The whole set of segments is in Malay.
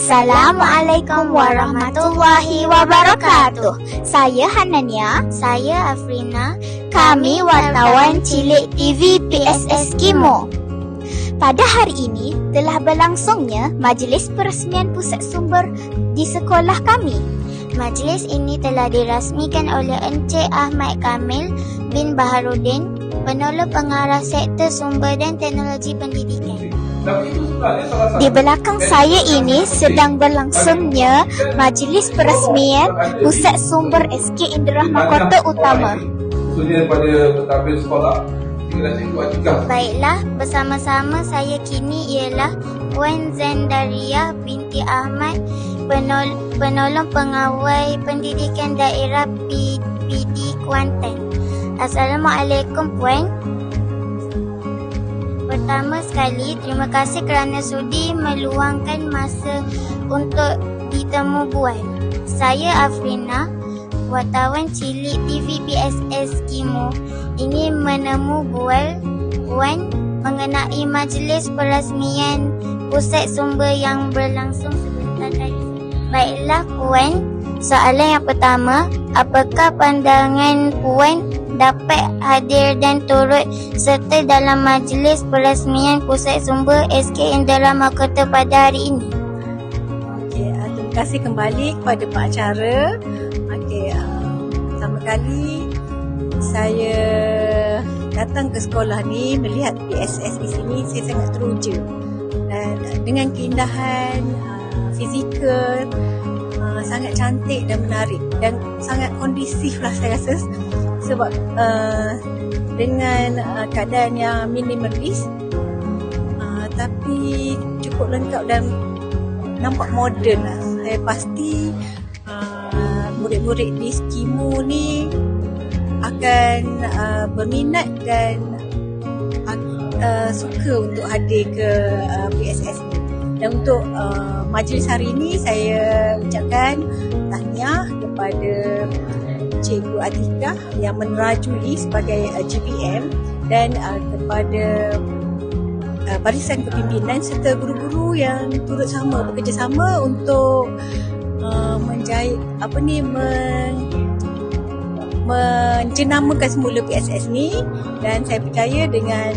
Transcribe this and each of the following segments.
Assalamualaikum warahmatullahi wabarakatuh. Saya Hanania. Saya Afrina. Kami wartawan cilik TV PSS Kimo. Pada hari ini telah berlangsungnya majlis peresmian pusat sumber di sekolah kami. Majlis ini telah dirasmikan oleh Encik Ahmad Kamil bin Baharudin, Penolong Pengarah Sektor Sumber dan Teknologi Pendidikan. Di belakang saya ini sedang berlangsungnya majlis peresmian pusat sumber SK Indra Mahkota Utama. Baiklah, bersama-sama saya kini ialah Puan Zendaria binti Ahmad, Penolong Pengawal Pendidikan Daerah PD Kuantan. Assalamualaikum Puan. Pertama sekali, terima kasih kerana sudi meluangkan masa untuk ditemu bual. Saya Afrina, wartawan cilik TV PSS Kimo, ingin menemu bual Puan mengenai majlis peresmian pusat sumber yang berlangsung sebentar tadi. Baiklah Puan, soalan yang pertama, apakah pandangan Puan dapat hadir dan turut serta dalam majlis peresmian pusat sumber SK Indra Mahkota pada hari ini? Terima kasih kembali kepada pengacara. Pertama kali saya datang ke sekolah ni melihat PSS di sini, saya sangat teruja dengan keindahan fizikal, sangat cantik dan menarik dan sangat kondusif lah saya rasa, sebab dengan keadaan yang minimalis tapi cukup lengkap dan nampak moden lah. Saya pasti murid-murid di Skimu ni akan berminat dan suka untuk hadir ke PSS ni. Dan untuk majlis hari ini saya ucapkan tahniah kepada Cikgu Atikah yang menerajui sebagai GPM dan kepada barisan kepimpinan serta guru-guru yang turut bekerjasama untuk menjenamakan semula PSS ni, dan saya percaya dengan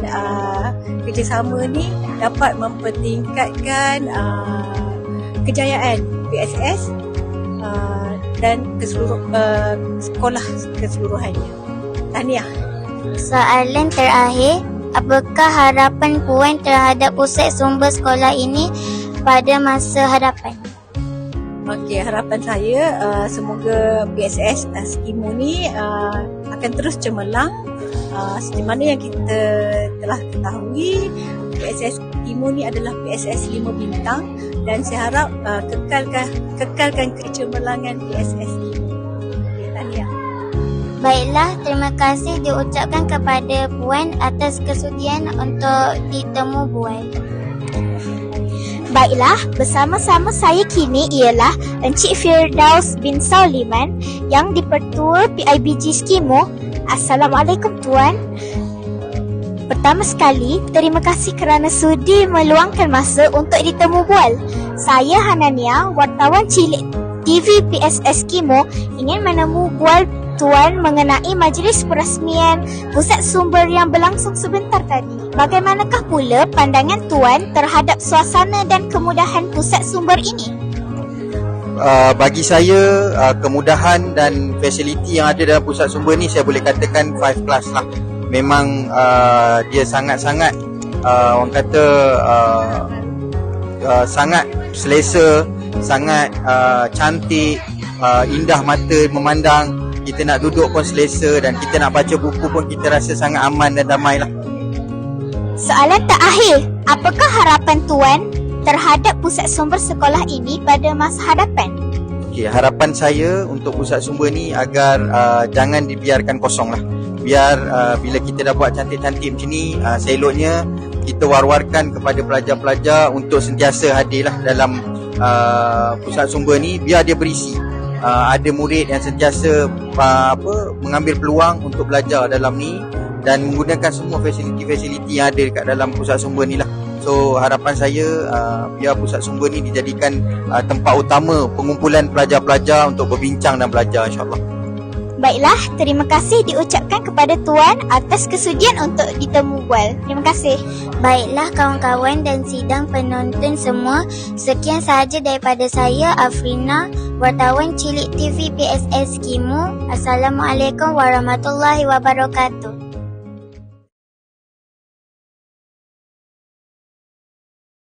kerjasama ni dapat mempertingkatkan kejayaan PSS dan sekolah keseluruhannya. Tahniah. Soalan terakhir, apakah harapan Puan terhadap pusat sumber sekolah ini pada masa hadapan? Harapan saya semoga PSS Skimu ni akan terus cemerlang. Seperti mana yang kita telah ketahui, PSS Skimu ni adalah PSS 5 bintang dan saya harap kekalkan kecemerlangan PSS Skimu. Tahniah. Baiklah, terima kasih diucapkan kepada Puan atas kesudian untuk ditemu bual. Baiklah, bersama-sama saya kini ialah Encik Firdaus bin Sauliman yang dipertua PIBG Skimu. Assalamualaikum Tuan. Pertama sekali, terima kasih kerana sudi meluangkan masa untuk ditemu bual. Saya Hanania, wartawan cilik TV PSS Kimo, ingin menemu bual Tuan mengenai majlis peresmian pusat sumber yang berlangsung sebentar tadi. Bagaimanakah pula pandangan Tuan terhadap suasana dan kemudahan pusat sumber ini? Bagi saya, kemudahan dan fasiliti yang ada dalam pusat sumber ni saya boleh katakan 5 class lah. Memang dia sangat-sangat orang kata sangat selesa, sangat cantik, indah mata memandang. Kita nak duduk pun selesa dan kita nak baca buku pun kita rasa sangat aman dan damai lah. Soalan terakhir, apakah harapan Tuan terhadap pusat sumber sekolah ini pada masa hadapan? Harapan saya untuk pusat sumber ni agar jangan dibiarkan kosong lah. Biar bila kita dah buat cantik-cantik macam ni, seeloknya kita war-warkan kepada pelajar-pelajar untuk sentiasa hadir lah dalam pusat sumber ni, biar dia berisi. Ada murid yang sentiasa mengambil peluang untuk belajar dalam ni dan menggunakan semua fasiliti-fasiliti yang ada dekat dalam pusat sumber ni lah. So harapan saya biar pusat sumber ni dijadikan tempat utama pengumpulan pelajar-pelajar untuk berbincang dan belajar, insyaAllah. Baiklah, terima kasih diucapkan kepada Tuan atas kesudian untuk ditemu bual. Terima kasih. Baiklah kawan-kawan dan sidang penonton semua, sekian sahaja daripada saya Afrina, wartawan Cilik TV PSS Kimu. Assalamualaikum warahmatullahi wabarakatuh.